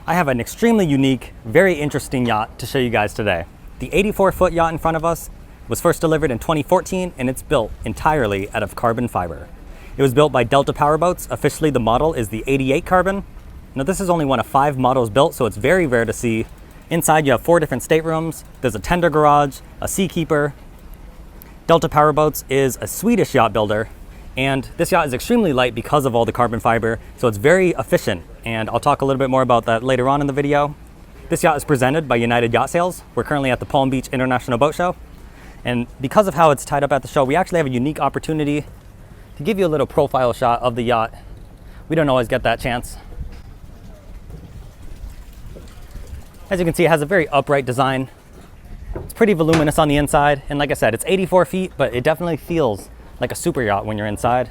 I have an extremely unique, very interesting yacht to show you guys today. The 84-foot yacht in front of us was first delivered in 2014 and it's built entirely out of carbon fiber. It was built by Delta Powerboats. Officially the model is the 88 carbon. Now this is only one of 5 models built, so it's very rare to see. Inside you have 4 different staterooms, there's a tender garage, a seakeeper. Delta Powerboats is a Swedish yacht builder, and this yacht is extremely light because of all the carbon fiber, so it's very efficient, and I'll talk a little bit more about that later on in the video. This yacht is presented by United Yacht Sales. We're currently at the Palm Beach International Boat Show, and because of how it's tied up at the show, we actually have a unique opportunity to give you a little profile shot of the yacht. We don't always get that chance. As you can see, it has a very upright design. It's pretty voluminous on the inside, and like I said, it's 84 feet, but it definitely feels like a super yacht when you're inside.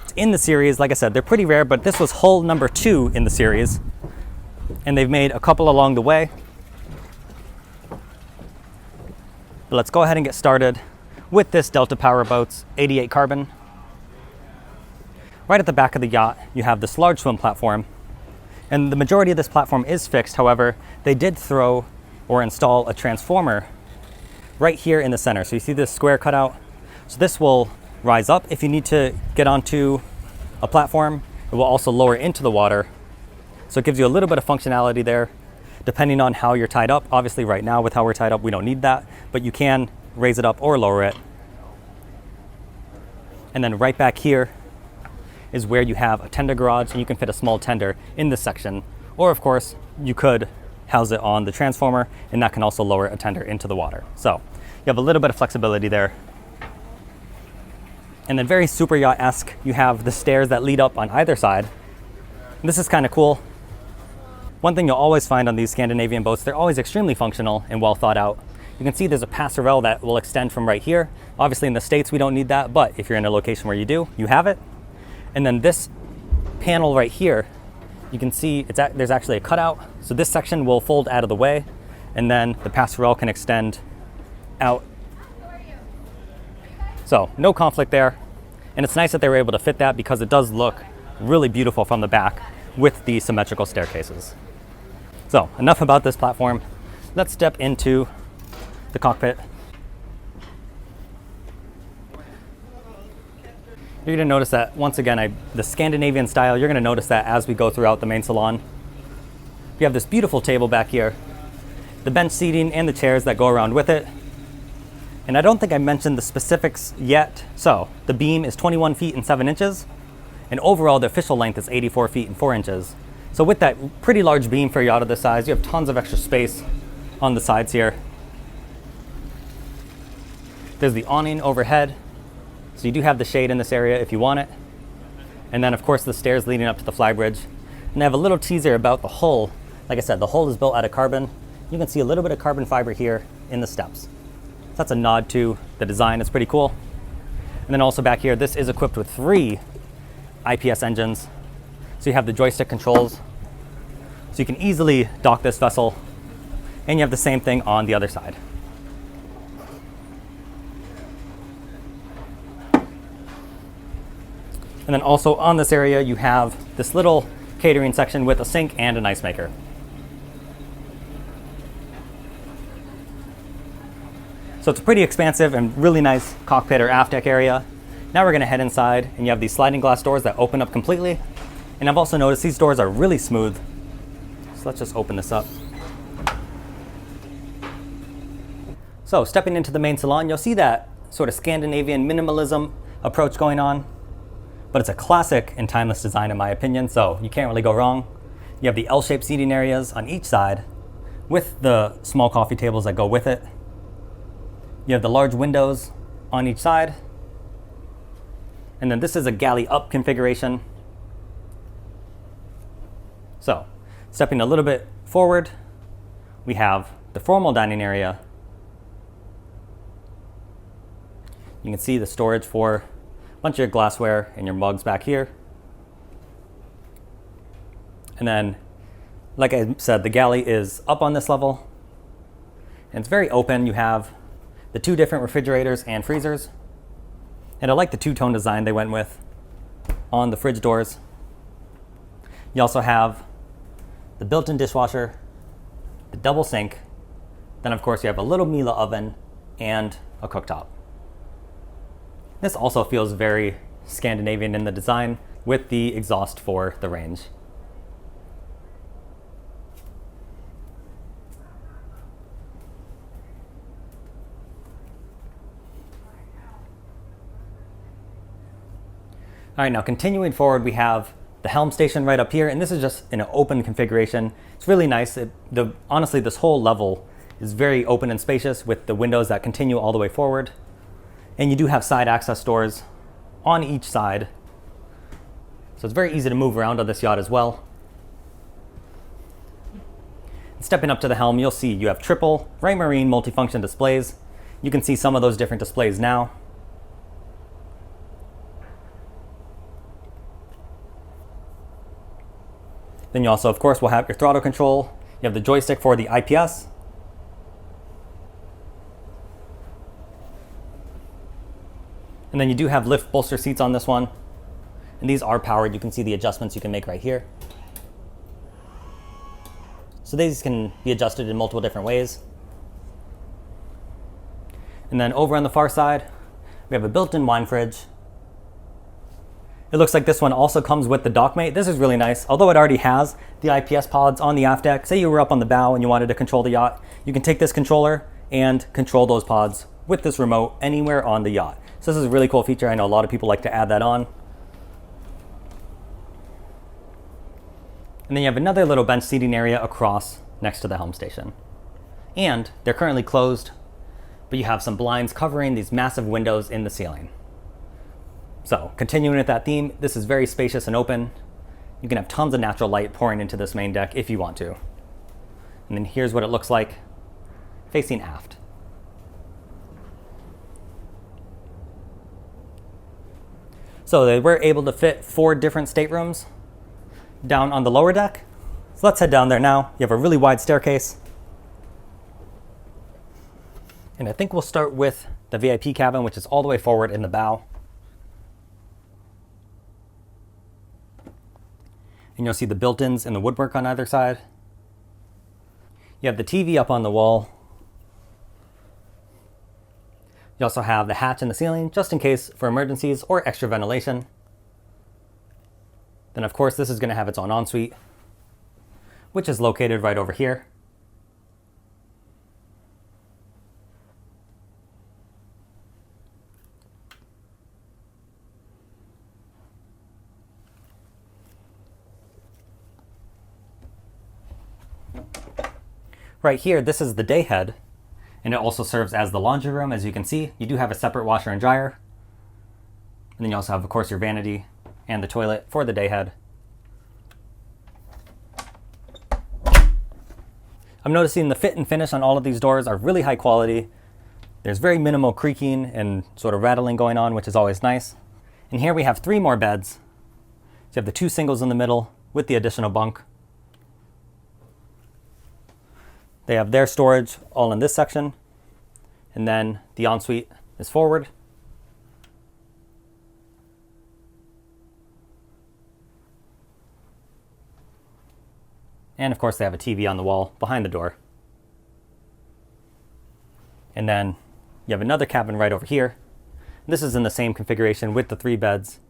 It's in the series, like I said, they're pretty rare, but this was hull number 2 in the series, and they've made a couple along the way. But let's go ahead and get started with this Delta Powerboats 88 carbon. Right at the back of the yacht, you have this large swim platform, and the majority of this platform is fixed. However, they did throw or install a transformer right here in the center. So you see this square cutout? So this will rise up if you need to get onto a platform. It will also lower into the water. So it gives you a little bit of functionality there, depending on how you're tied up. Obviously right now with how we're tied up, we don't need that, but you can raise it up or lower it. And then right back here is where you have a tender garage, and you can fit a small tender in this section. Or of course, you could house it on the transformer, and that can also lower a tender into the water. So you have a little bit of flexibility there. And then very super yacht-esque, you have the stairs that lead up on either side. And this is kind of cool. One thing you'll always find on these Scandinavian boats, they're always extremely functional and well thought out. You can see there's a passerelle that will extend from right here. Obviously in the States, we don't need that, but if you're in a location where you do, you have it. And then this panel right here, you can see there's actually a cutout. So this section will fold out of the way, and then the passerelle can extend out. So no conflict there. And it's nice that they were able to fit that because it does look really beautiful from the back with the symmetrical staircases. So enough about this platform. Let's step into the cockpit. You're going to notice that, once again, the Scandinavian style, you're going to notice that as we go throughout the main salon. You have this beautiful table back here, the bench seating and the chairs that go around with it. And I don't think I mentioned the specifics yet. So the beam is 21 feet and 7 inches, and overall the official length is 84 feet and 4 inches. So with that pretty large beam for a yacht of this size, you have tons of extra space on the sides here. There's the awning overhead. So you do have the shade in this area if you want it. And then of course the stairs leading up to the flybridge. And I have a little teaser about the hull. Like I said, the hull is built out of carbon. You can see a little bit of carbon fiber here in the steps. So that's a nod to the design. It's pretty cool. And then also back here, this is equipped with 3 IPS engines. So you have the joystick controls. So you can easily dock this vessel. And you have the same thing on the other side. And then also on this area, you have this little catering section with a sink and an ice maker. So it's a pretty expansive and really nice cockpit or aft deck area. Now we're gonna head inside, and you have these sliding glass doors that open up completely. And I've also noticed these doors are really smooth. So let's just open this up. So stepping into the main salon, you'll see that sort of Scandinavian minimalism approach going on. But it's a classic and timeless design in my opinion, so you can't really go wrong. You have the L-shaped seating areas on each side with the small coffee tables that go with it. You have the large windows on each side. And then this is a galley up configuration. So stepping a little bit forward, we have the formal dining area. You can see the storage for bunch of your glassware and your mugs back here. And then, like I said, the galley is up on this level. And it's very open. You have the 2 different refrigerators and freezers. And I like the two-tone design they went with on the fridge doors. You also have the built-in dishwasher, the double sink, then of course you have a little Miele oven and a cooktop. This also feels very Scandinavian in the design with the exhaust for the range. All right, now continuing forward, we have the helm station right up here, and this is just in an open configuration. It's really nice. Honestly, this whole level is very open and spacious with the windows that continue all the way forward. And you do have side access doors on each side. So it's very easy to move around on this yacht as well. Stepping up to the helm, you'll see you have triple Raymarine multifunction displays. You can see some of those different displays now. Then you also, of course, will have your throttle control. You have the joystick for the IPS. And then you do have lift bolster seats on this one. And these are powered. You can see the adjustments you can make right here. So these can be adjusted in multiple different ways. And then over on the far side, we have a built-in wine fridge. It looks like this one also comes with the dockmate. This is really nice. Although it already has the IPS pods on the aft deck, say you were up on the bow and you wanted to control the yacht, you can take this controller and control those pods with this remote anywhere on the yacht. So this is a really cool feature. I know a lot of people like to add that on. And then you have another little bench seating area across next to the helm station. And they're currently closed, but you have some blinds covering these massive windows in the ceiling. So continuing with that theme, this is very spacious and open. You can have tons of natural light pouring into this main deck if you want to. And then here's what it looks like facing aft. So they were able to fit 4 different staterooms down on the lower deck. So let's head down there now. You have a really wide staircase. And I think we'll start with the VIP cabin, which is all the way forward in the bow. And you'll see the built-ins and the woodwork on either side. You have the TV up on the wall. You also have the hatch in the ceiling, just in case for emergencies or extra ventilation. Then of course this is going to have its own ensuite, which is located right over here. Right here, this is the day head, and it also serves as the laundry room. As you can see, you do have a separate washer and dryer. And then you also have, of course, your vanity and the toilet for the day head. I'm noticing the fit and finish on all of these doors are really high quality. There's very minimal creaking and sort of rattling going on, which is always nice. And here we have 3 more beds. So you have the 2 singles in the middle with the additional bunk. They have their storage all in this section, and then the ensuite is forward. And of course they have a TV on the wall behind the door. And then you have another cabin right over here. This is in the same configuration with the 3 beds.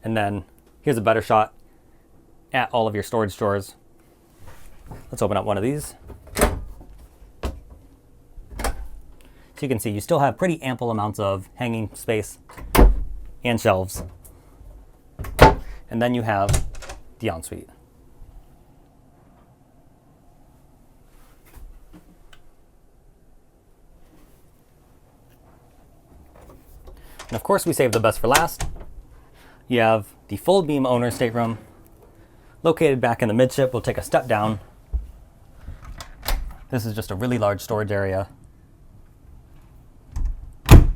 And then here's a better shot at all of your storage drawers. Let's open up one of these. So you can see you still have pretty ample amounts of hanging space and shelves. And then you have the ensuite. And of course we saved the best for last. You have the full beam owner stateroom located back in the midship. We'll take a step down. This is just a really large storage area. And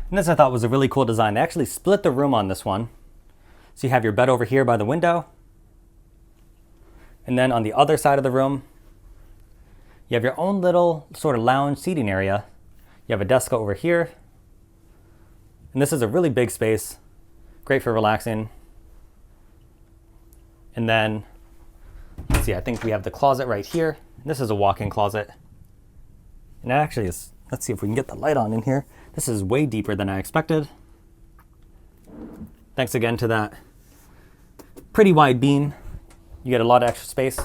this I thought was a really cool design. They actually split the room on this one. So you have your bed over here by the window. And then on the other side of the room, you have your own little sort of lounge seating area You have a desk over here. And this is a really big space, great for relaxing. And then, let's see, I think we have the closet right here. This is a walk-in closet. And it actually is, let's see if we can get the light on in here. This is way deeper than I expected. Thanks again to that pretty wide beam. You get a lot of extra space.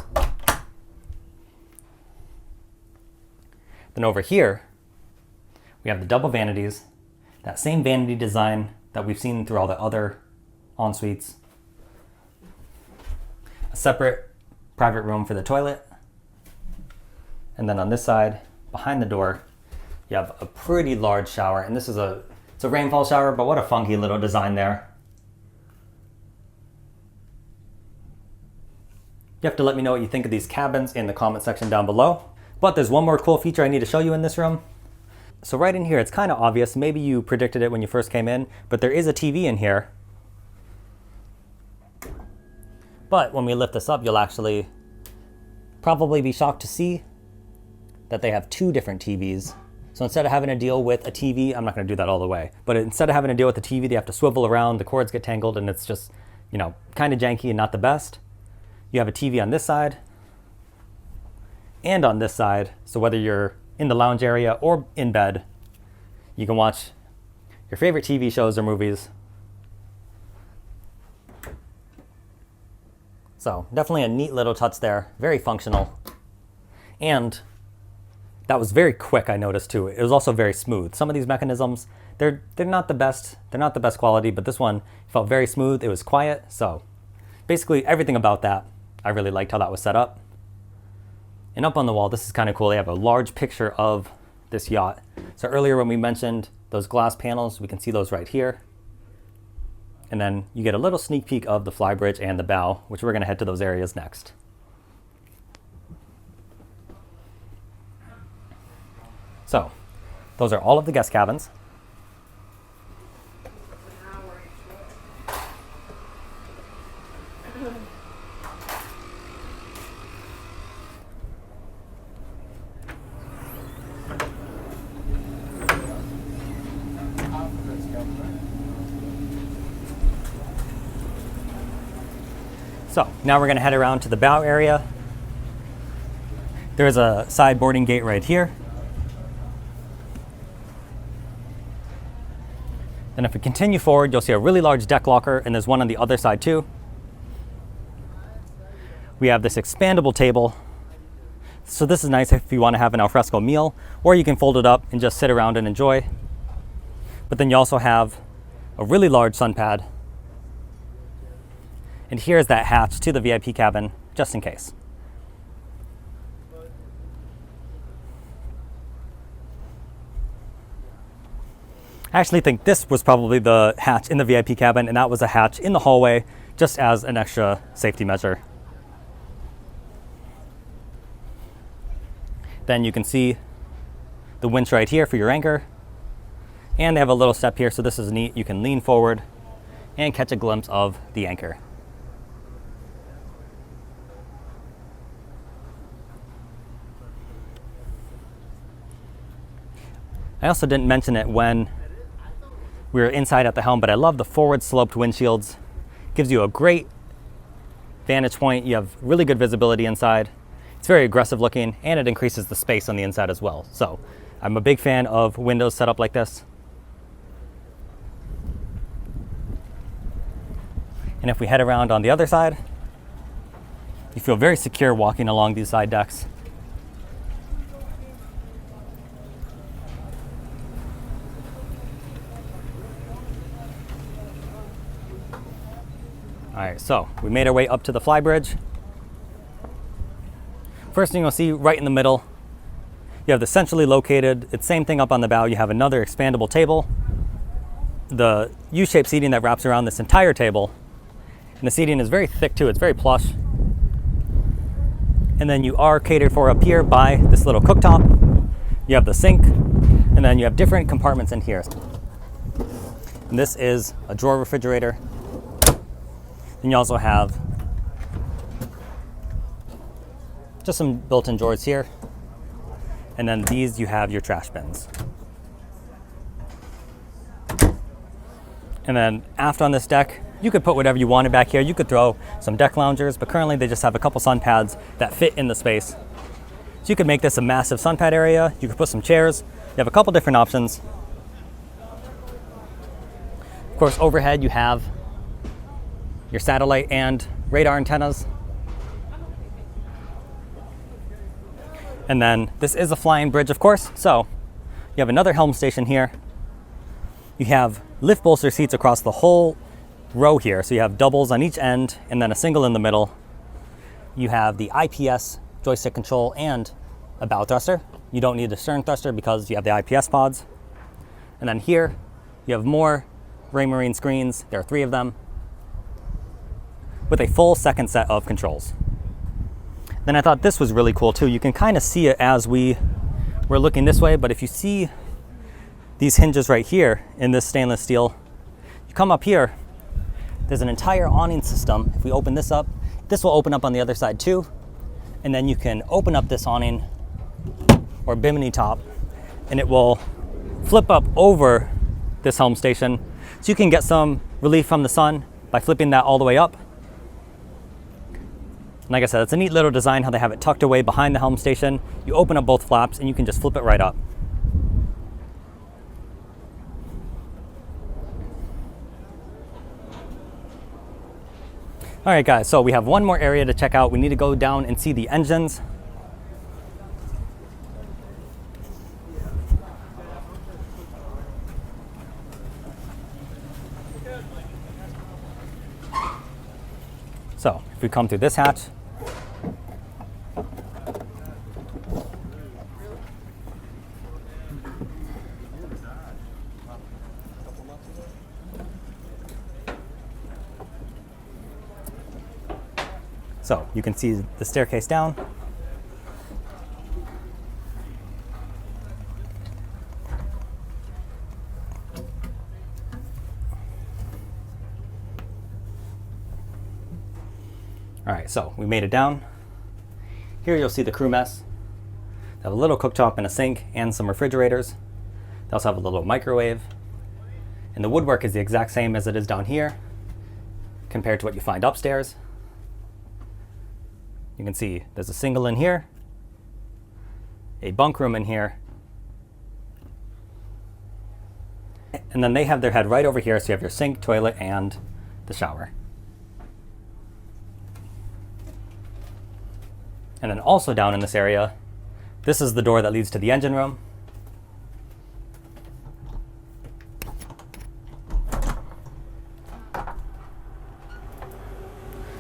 Then over here, we have the double vanities, that same vanity design that we've seen through all the other en-suites. A separate private room for the toilet. And then on this side, behind the door, you have a pretty large shower. And this is it's a rainfall shower, but what a funky little design there. You have to let me know what you think of these cabins in the comment section down below. But there's one more cool feature I need to show you in this room. So right in here, it's kind of obvious. Maybe you predicted it when you first came in, but there is a TV in here. But when we lift this up, you'll actually probably be shocked to see that they have two different TVs. So instead of having to deal with a TV, I'm not going to do that all the way, but instead of having to deal with the TV, they have to swivel around, the cords get tangled, and it's just, you know, kind of janky and not the best. You have a TV on this side and on this side. So whether you're in the lounge area or in bed, you can watch your favorite TV shows or movies. So definitely a neat little touch there, very functional. And that was very quick, I noticed too. It was also very smooth. Some of these mechanisms, they're not the best. They're not the best quality, but this one felt very smooth. It was quiet. So basically everything about that, I really liked how that was set up. And up on the wall, this is kind of cool. They have a large picture of this yacht. So earlier when we mentioned those glass panels, we can see those right here. And then you get a little sneak peek of the flybridge and the bow, which we're going to head to those areas next. So those are all of the guest cabins. So now we're going to head around to the bow area. There's a side boarding gate right here. Then if we continue forward, you'll see a really large deck locker, and there's one on the other side too. We have this expandable table. So this is nice if you want to have an alfresco meal, or you can fold it up and just sit around and enjoy. But then you also have a really large sun pad. And here's that hatch to the VIP cabin, just in case. I actually think this was probably the hatch in the VIP cabin, and that was a hatch in the hallway, just as an extra safety measure. Then you can see the winch right here for your anchor. And they have a little step here, so this is neat. You can lean forward and catch a glimpse of the anchor. I also didn't mention it when we were inside at the helm, but I love the forward sloped windshields. Gives you a great vantage point. You have really good visibility inside. It's very aggressive looking, and it increases the space on the inside as well. So I'm a big fan of windows set up like this. And if we head around on the other side, you feel very secure walking along these side decks. All right, so we made our way up to the flybridge. First thing you'll see right in the middle, you have the centrally located, it's same thing up on the bow, you have another expandable table. The U-shaped seating that wraps around this entire table. And the seating is very thick too, it's very plush. And then you are catered for up here by this little cooktop. You have the sink, and then you have different compartments in here. And this is a drawer refrigerator. And you also have just some built-in drawers here. And then these, you have your trash bins. And then aft on this deck, you could put whatever you wanted back here. You could throw some deck loungers, but currently they just have a couple sun pads that fit in the space. So you could make this a massive sun pad area. You could put some chairs. You have a couple different options. Of course, overhead you have your satellite and radar antennas. And then this is a flying bridge, of course. So you have another helm station here. You have lift bolster seats across the whole row here. So you have doubles on each end and then a single in the middle. You have the IPS joystick control and a bow thruster. You don't need a stern thruster because you have the IPS pods. And then here you have more Raymarine screens. There are 3 of them with a full second set of controls. Then I thought this was really cool too. You can kind of see it as we're looking this way, but if you see these hinges right here in this stainless steel, you come up here, there's an entire awning system. If we open this up, this will open up on the other side too. And then you can open up this awning or bimini top and it will flip up over this helm station. So you can get some relief from the sun by flipping that all the way up. Like I said, it's a neat little design how they have it tucked away behind the helm station. You open up both flaps and you can just flip it right up. All right, guys, so we have one more area to check out. We need to go down and see the engines. So if we come through this hatch, so you can see the staircase down. All right, so we made it down. Here you'll see the crew mess. They have a little cooktop and a sink and some refrigerators. They also have a little microwave. And the woodwork is the exact same as it is down here compared to what you find upstairs. You can see there's a single in here, a bunk room in here, and then they have their head right over here, so you have your sink, toilet, and the shower. And then also down in this area, this is the door that leads to the engine room.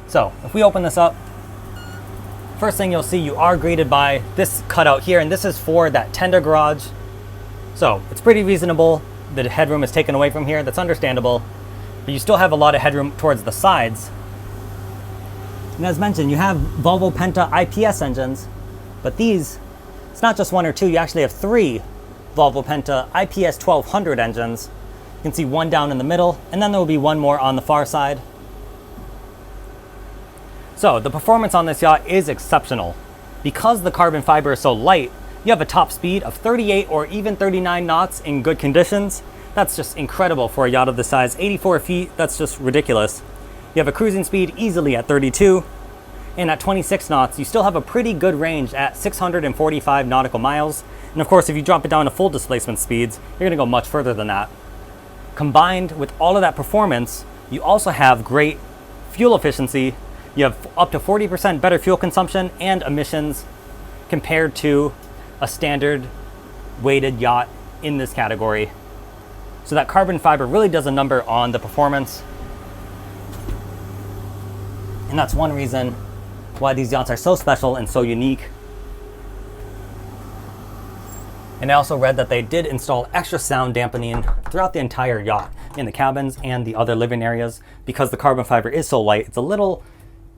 So if we open this up, first thing you'll see, you are greeted by this cutout here, and this is for that tender garage. So it's pretty reasonable. The headroom is taken away from here. That's understandable, but you still have a lot of headroom towards the sides. And as mentioned, you have Volvo Penta IPS engines, but these, it's not just 1 or 2, you actually have 3 Volvo Penta IPS 1200 engines. You can see one down in the middle, and then there will be one more on the far side. So the performance on this yacht is exceptional. Because the carbon fiber is so light, you have a top speed of 38 or even 39 knots in good conditions. That's just incredible for a yacht of this size. 84 feet, that's just ridiculous. You have a cruising speed easily at 32, and at 26 knots, you still have a pretty good range at 645 nautical miles. And of course, if you drop it down to full displacement speeds, you're gonna go much further than that. Combined with all of that performance, you also have great fuel efficiency. You have up to 40% better fuel consumption and emissions compared to a standard weighted yacht in this category. So that carbon fiber really does a number on the performance. And that's one reason why these yachts are so special and so unique. And I also read that they did install extra sound dampening throughout the entire yacht in the cabins and the other living areas. Because the carbon fiber is so light, it's a little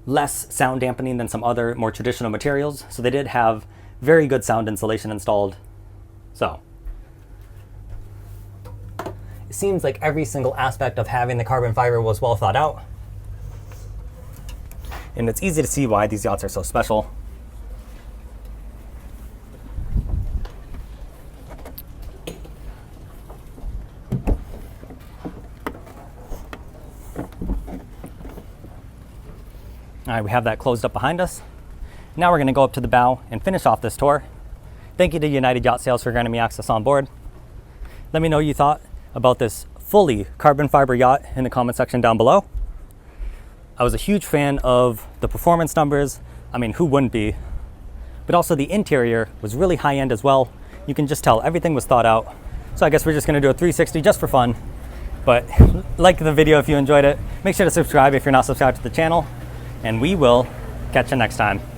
less sound dampening than some other more traditional materials. So they did have very good sound insulation installed. So it seems like every single aspect of having the carbon fiber was well thought out. And it's easy to see why these yachts are so special. All right, we have that closed up behind us. Now we're gonna go up to the bow and finish off this tour. Thank you to United Yacht Sales for granting me access on board. Let me know what you thought about this fully carbon fiber yacht in the comment section down below. I was a huge fan of the performance numbers. I mean, who wouldn't be? But also the interior was really high end as well. You can just tell everything was thought out. So I guess we're just gonna do a 360 just for fun. But like the video if you enjoyed it. Make sure to subscribe if you're not subscribed to the channel. And we will catch you next time.